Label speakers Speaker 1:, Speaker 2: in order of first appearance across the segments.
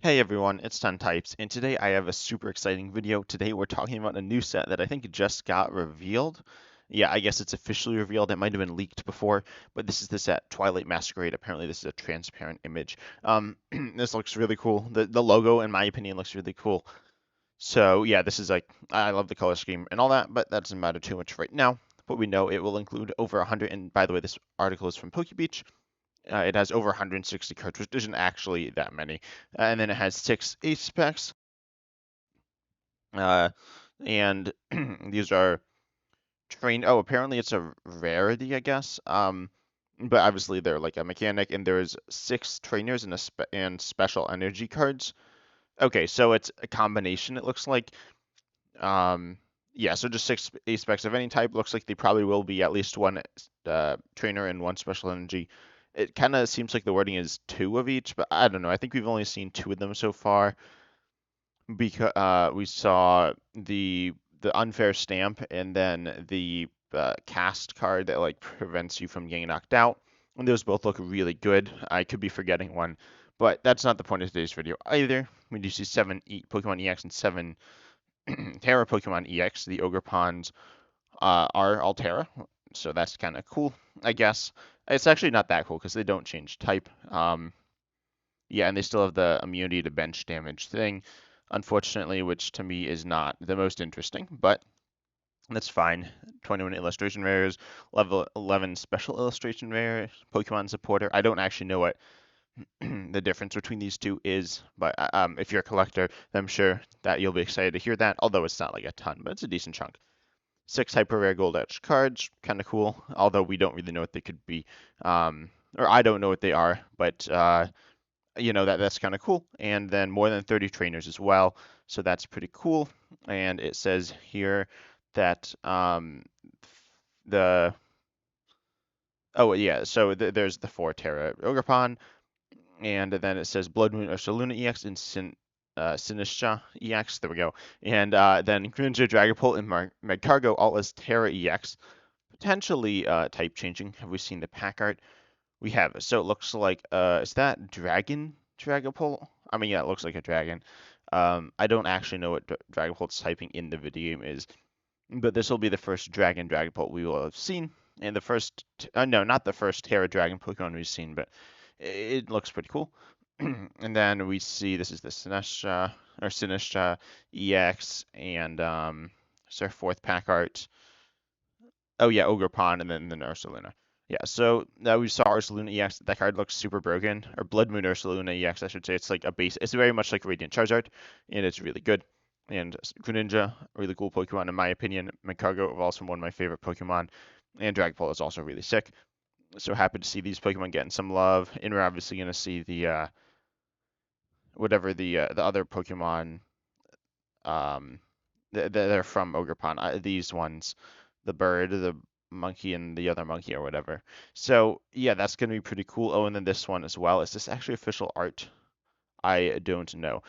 Speaker 1: Hey everyone, it's 10 Types, and today I have a super exciting video. Today we're talking about a new set that I think just got revealed. Yeah, I guess it's officially revealed. It might have been leaked before, but this is the set Twilight Masquerade. Apparently this is a transparent image. This looks really cool. The logo, in my opinion, looks really cool. So yeah, this is like, I love the color scheme and all that, but that doesn't matter too much right now. But we know it will include over 100, and by the way, this article is from PokeBeach. It has over 160 cards, which isn't actually that many. And then it has 6 ace specs. Uh, and these are trained. Oh, apparently it's a rarity, I guess. But obviously they're like a mechanic, and there's 6 trainers and and special energy cards. Okay, so it's a combination. It looks like. Um, yeah, so just 6 ace specs of any type. Looks like they probably will be at least one trainer and 1 special energy. It kind of seems like the wording is 2 of each, but I don't know. I think we've only seen 2 of them so far because we saw the unfair stamp and then the cast card that like prevents you from getting knocked out. And those both look really good. I could be forgetting one, but that's not the point of today's video either. We do see 7 Pokemon EX and 7 Terra Pokemon EX. The Ogerpons are Altera, so that's kind of cool, I guess. It's actually not that cool because they don't change type. Yeah, and they still have the immunity to bench damage thing, unfortunately, which to me is not the most interesting, but that's fine. 21 illustration rares, level 11 special illustration rare, Pokemon supporter. I don't actually know what the difference between these two is, but if you're a collector, then I'm sure that you'll be excited to hear that, although it's not like a ton, but it's a decent chunk. 6 hyper rare gold edge cards, kind of cool, although we don't really know what they could be. Or I don't know what they are, but that's kind of cool. And then more than 30 trainers as well, so that's pretty cool. And it says here that the oh yeah, so there's the 4 Terra Ogerpon, and then it says Blood Moon Ursaluna EX and Sinistra EX. There we go. And then Greninja, Dragapult, and Magcargo all as Terra EX, potentially type changing. Have we seen the pack art? We have. So it looks like is that Dragon Dragapult? I mean, yeah, it looks like a dragon. I don't actually know what Dragapult's typing in the video game is, but this will be the first Dragon Dragapult we will have seen, and the first, no, not the first Terra Dragon Pokemon we've seen, but it looks pretty cool. And then we see this is the Sinistra EX, and it's our 4th pack art. Oh yeah, Ogerpon, and then the Ursaluna. Yeah, so now we saw Ursaluna EX. That card looks super broken. Or Blood Moon Ursaluna EX, I should say. It's like a base. It's very much like Radiant Charizard, and it's really good. And Greninja, really cool Pokemon in my opinion. Magcargo, also one of my favorite Pokemon. And Dragapult is also really sick. So happy to see these Pokemon getting some love. And we're obviously gonna see the whatever the other Pokemon they're from Ogerpon. These ones, the bird, the monkey, and the other monkey or whatever. So yeah, that's gonna be pretty cool. Oh, and then this one as well. Is this actually official art? I don't know.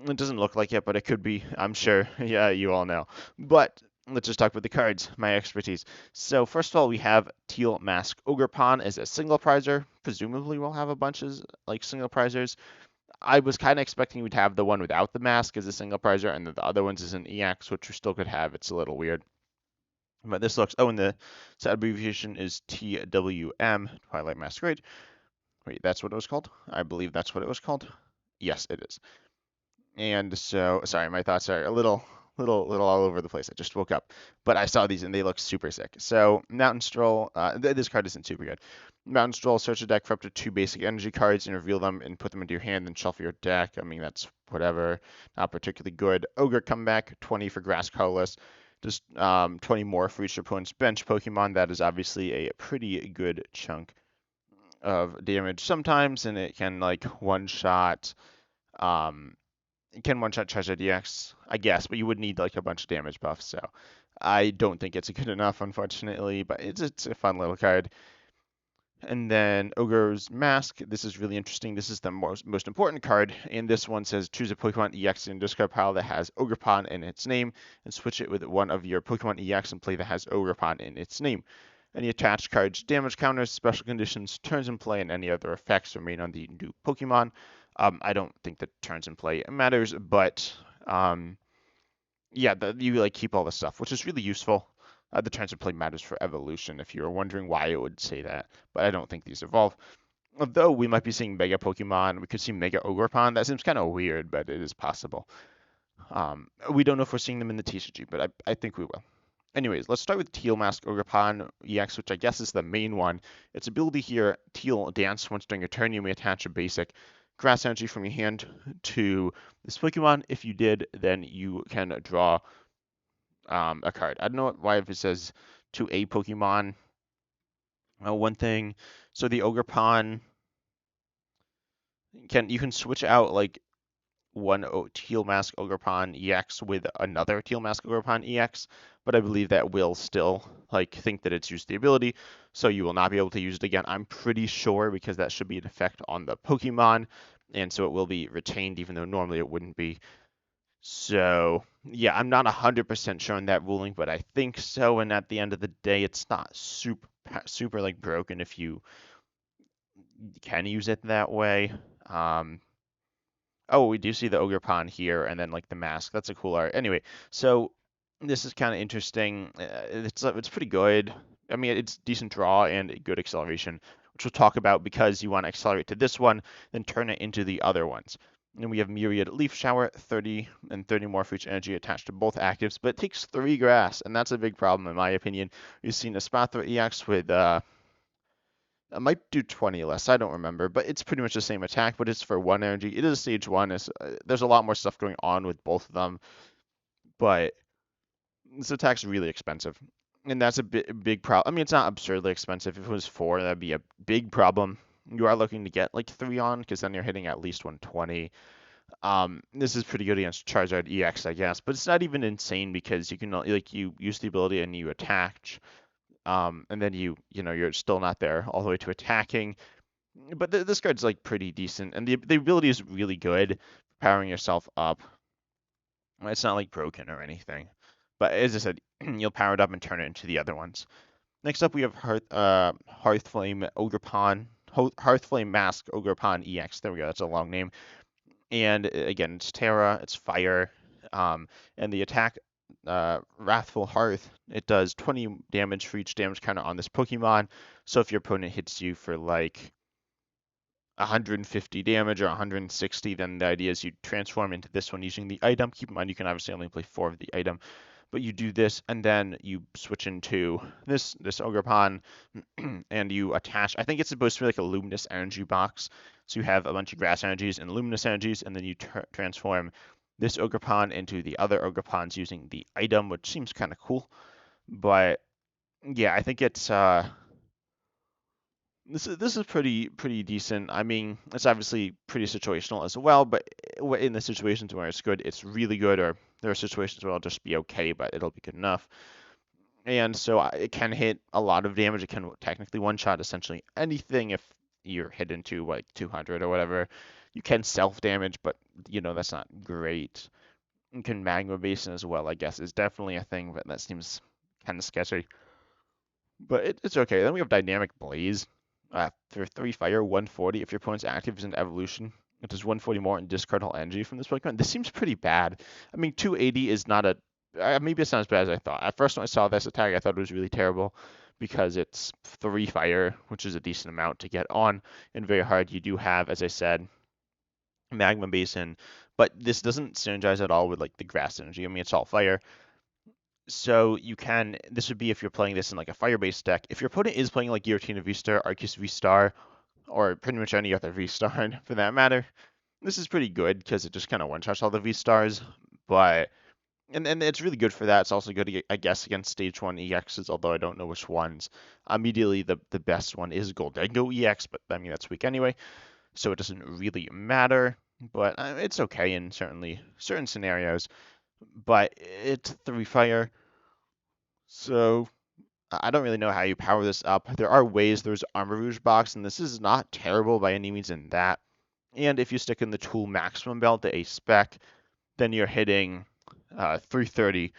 Speaker 1: It doesn't look like it, but it could be. I'm sure. Yeah, you all know. But let's just talk about the cards, my expertise. So first of all, we have Teal Mask Ogerpon as a single prizer. Presumably, we'll have a bunch of like single prizers. I was kind of expecting we'd have the one without the mask as a single prizer, and the other ones as an EX, which we still could have. It's a little weird. But this looks, oh, and the set abbreviation is TWM, Twilight Masquerade. Wait, that's what it was called? I believe that's what it was called. Yes, it is. And so, sorry, my thoughts are a little all over the place. I just woke up, but I saw these and they look super sick. So Mountain Stroll, this card isn't super good. Mountain Stroll, search a deck for up to 2 basic energy cards and reveal them and put them into your hand and shuffle your deck. I mean, that's whatever, not particularly good. Ogre Comeback, 20 for Grass Colorless, just 20 more for each opponent's bench Pokemon. That is obviously a pretty good chunk of damage sometimes, and it can like one-shot um, it can one-shot Charizard EX, I guess, but you would need like a bunch of damage buffs, so I don't think it's good enough, unfortunately, but it's a fun little card. And then Ogre's Mask, this is really interesting. This is the most important card, and this one says choose a Pokemon EX in discard pile that has Ogerpon in its name, and switch it with one of your Pokemon EX and play that has Ogerpon in its name. Any attached cards, damage counters, special conditions, turns in play, and any other effects remain on the new Pokemon. I don't think the turns in play matters, but yeah, you like keep all the stuff, which is really useful. The turns in play matters for evolution, if you're wondering why it would say that, but I don't think these evolve. Although we might be seeing Mega Pokemon, we could see Mega Ogerpon. That seems kind of weird, but it is possible. We don't know if we're seeing them in the TCG, but I think we will. Anyways, let's start with Teal Mask Ogerpon EX, which I guess is the main one. Its ability here, Teal Dance. Once during a turn, you may attach a basic grass energy from your hand to this Pokemon. If you did, then you can draw a card. I don't know why if it says to a Pokemon. One thing, so the Ogerpon you can switch out like one Teal Mask Ogerpon EX with another Teal Mask Ogerpon EX, but I believe that will still like think that it's used the ability, so you will not be able to use it again. I'm pretty sure because that should be an effect on the Pokemon, and so it will be retained even though normally it wouldn't be. So yeah, I'm not 100% sure on that ruling, but I think so. And at the end of the day, it's not super like broken if you can use it that way. Um, Oh, we do see the Ogerpon here, and then like the mask. That's a cool art. Anyway, so this is kind of interesting. It's pretty good. I mean, it's decent draw and good acceleration, which we'll talk about because you want to accelerate to this one, then turn it into the other ones. And we have Myriad Leaf Shower, 30 and 30 more for each energy attached to both actives, but it takes 3 grass, and that's a big problem in my opinion. We've seen a Spathra EX with I might do 20 less. I don't remember, but it's pretty much the same attack, but it's for 1 energy. It is stage 1. There's a lot more stuff going on with both of them, but this attack's really expensive. And that's a big problem. I mean, it's not absurdly expensive. If it was 4, that'd be a big problem. You are looking to get like 3 on, because then you're hitting at least 120. This is pretty good against Charizard EX, I guess, but it's not even insane because you can like you use the ability and you attach, and then you're still not there all the way to attacking. But this card's like pretty decent, and the ability is really good, powering yourself up. It's not like broken or anything, but as I said, you'll power it up and turn it into the other ones. Next up, we have Hearthflame Ogerpon, Hearthflame Mask Ogerpon EX. There we go. That's a long name. And again, it's Terra, it's Fire, and the attack Wrathful Hearth. It does 20 damage for each damage counter on this Pokemon. So if your opponent hits you for like 150 damage or 160, then the idea is you transform into this one using the item. Keep in mind you can obviously only play 4 of the item, but you do this and then you switch into this Ogerpon and you attach. I think it's supposed to be like a luminous energy box. So you have a bunch of grass energies and luminous energies, and then you transform this Ogerpon into the other Ogerpons using the item, which seems kind of cool. But yeah, I think it's this is pretty decent. I mean, it's obviously pretty situational as well, but in the situations where it's good, it's really good, or there are situations where it'll just be okay, but it'll be good enough. And so it can hit a lot of damage. It can technically one-shot essentially anything if you're hit into like 200 or whatever. You can self-damage, but that's not great. You can Magma Basin as well, I guess, is definitely a thing, but that seems kind of sketchy. But it's okay. Then we have Dynamic Blaze. For 3 fire, 140. If your opponent's active is an evolution, it does 140 more and discard all energy from this Pokemon. This seems pretty bad. I mean, 280 is not a. Maybe it's not as bad as I thought. At first, when I saw this attack, I thought it was really terrible because it's 3 fire, which is a decent amount to get on, and very hard. You do have, as I said, Magma Basin, but this doesn't synergize at all with like the grass energy. I mean, it's all fire. So this would be if you're playing this in like a fire-based deck. If your opponent is playing like Giratina V-Star, Arceus V-Star, or pretty much any other V-Star for that matter, this is pretty good because it just kind of one-shots all the V-Stars. But and it's really good for that. It's also good, I guess, against Stage 1 EXs, although I don't know which ones. Immediately, the best one is Goldengo EX, but I mean, that's weak anyway, so it doesn't really matter. But it's okay in certain scenarios. But it's 3 fire. So I don't really know how you power this up. There are ways. There's Armor Rouge box, and this is not terrible by any means in that. And if you stick in the tool maximum belt, the A spec, then you're hitting 330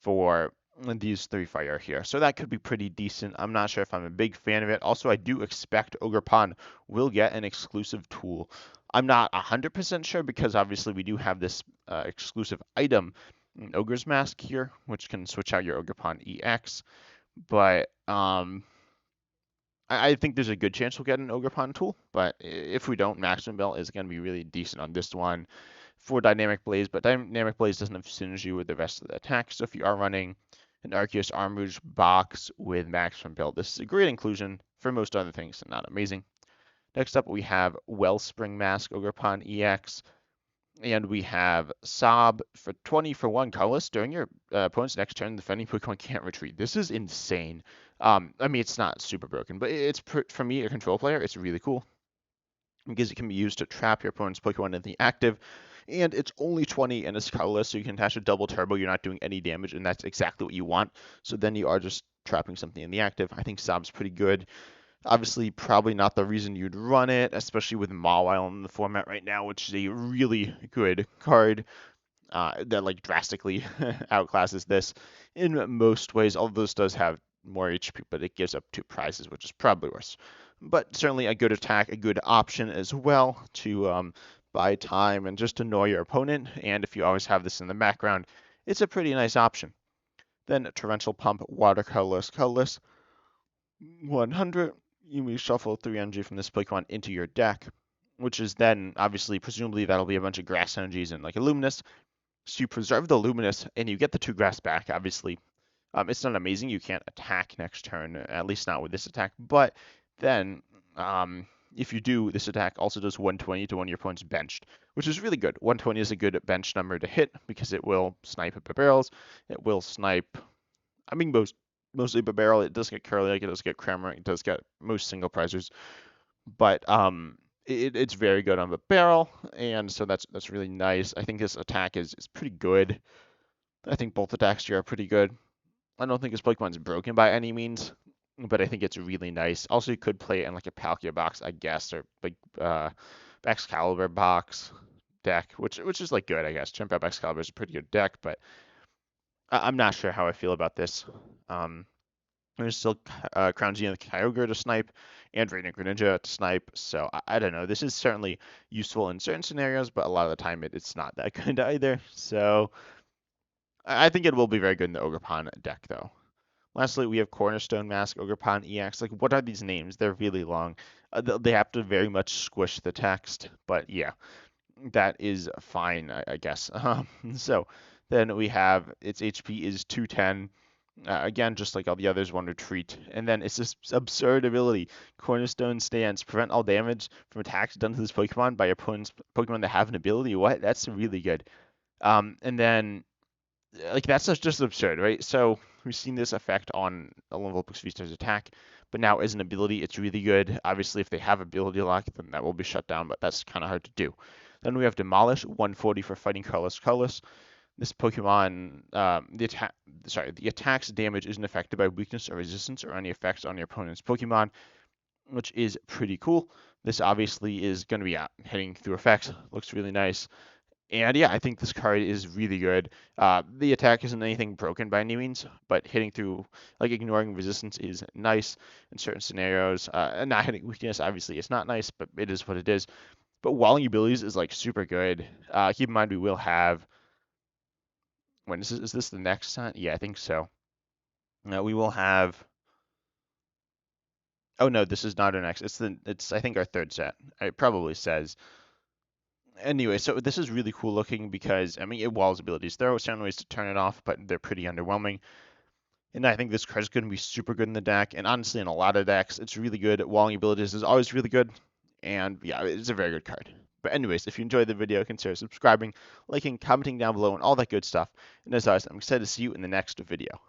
Speaker 1: for these 3 fire here. So that could be pretty decent. I'm not sure if I'm a big fan of it. Also, I do expect Ogerpon will get an exclusive tool. I'm not 100% sure because obviously we do have this exclusive item, an Ogre's Mask here, which can switch out your Ogerpon EX. But I think there's a good chance we'll get an Ogerpon tool. But if we don't, Maximum Belt is going to be really decent on this one for Dynamic Blaze. But Dynamic Blaze doesn't have synergy with the rest of the attacks. So if you are running an Arceus Armouge box with Maximum Belt, this is a great inclusion for most other things, not amazing. Next up, we have Wellspring Mask Ogerpon EX. And we have Sob for 20 for 1 colorless. During your opponent's next turn, the defending Pokemon can't retreat. This is insane. I mean, it's not super broken, but it's for me, a control player, it's really cool because it can be used to trap your opponent's Pokemon in the active. And it's only 20 and it's colorless, so you can attach a double turbo. You're not doing any damage, and that's exactly what you want. So then you are just trapping something in the active. I think Sob's pretty good. Obviously, probably not the reason you'd run it, especially with Mawile in the format right now, which is a really good card that like drastically outclasses this in most ways. Although this does have more HP, but it gives up 2 prizes, which is probably worse. But certainly a good attack, a good option as well to buy time and just annoy your opponent. And if you always have this in the background, it's a pretty nice option. Then Torrential Pump, Watercolorless, Colorless, 100. You may shuffle 3 energy from this Pokemon into your deck, which is then obviously, presumably, that'll be a bunch of grass energies and like a Luminous. So you preserve the Luminous and you get the 2 grass back. Obviously, it's not amazing. You can't attack next turn, at least not with this attack. But then, if you do, this attack also does 120 to one of your opponent's benched, which is really good. 120 is a good bench number to hit because it will snipe at barrels. It will snipe. I mean, mostly barrel. It does get Curly, like it does get Cramorant, it does get most single prizers, but it's very good on the barrel, and so that's really nice. I think this attack is pretty good. I think both attacks here are pretty good. I don't think this Pokemon's broken by any means, but I think it's really nice. Also, you could play it in like a Palkia box, I guess, or like Excalibur box deck, which is like good, I guess. Chimp Excalibur is a pretty good deck, but I'm not sure how I feel about this. There's still Crown Zenith Kyogre to snipe and Radiant Greninja to snipe, so I don't know. This is certainly useful in certain scenarios, but a lot of the time it's not that good either. So I think it will be very good in the Ogerpon deck, though. Lastly, we have Cornerstone Mask, Ogerpon EX. Like, what are these names? They're really long. They have to very much squish the text, but yeah, that is fine, I guess. So then we have its HP is 210. Again, just like all the others, one retreat. And then it's this absurd ability, Cornerstone Stance. Prevent all damage from attacks done to this Pokemon by your opponent's Pokemon that have an ability. What? That's really good. And then, like, that's just absurd, right? So we've seen this effect on a level Books Feaster's attack, but now as an ability, it's really good. Obviously, if they have ability lock, then that will be shut down, but that's kind of hard to do. Then we have Demolish, 140 for fighting colorless. This Pokemon, the attack's damage isn't affected by weakness or resistance or any effects on your opponent's Pokemon, which is pretty cool. This obviously is going to be hitting through effects. Looks really nice. And yeah, I think this card is really good. The attack isn't anything broken by any means, but hitting through, like ignoring resistance is nice in certain scenarios. And not hitting weakness, obviously, it's not nice, but it is what it is. But walling abilities is like super good. Keep in mind we will have. When is this the next set? Yeah, I think so. We will have. Oh no, this is not our next. It's I think our 3rd set. It probably says. Anyway, so this is really cool looking because I mean it walls abilities. There are certain ways to turn it off, but they're pretty underwhelming. And I think this card is going to be super good in the deck. And honestly, in a lot of decks, it's really good. Walling abilities is always really good. And yeah, it's a very good card. But anyways, if you enjoyed the video, consider subscribing, liking, commenting down below, and all that good stuff. And as always, I'm excited to see you in the next video.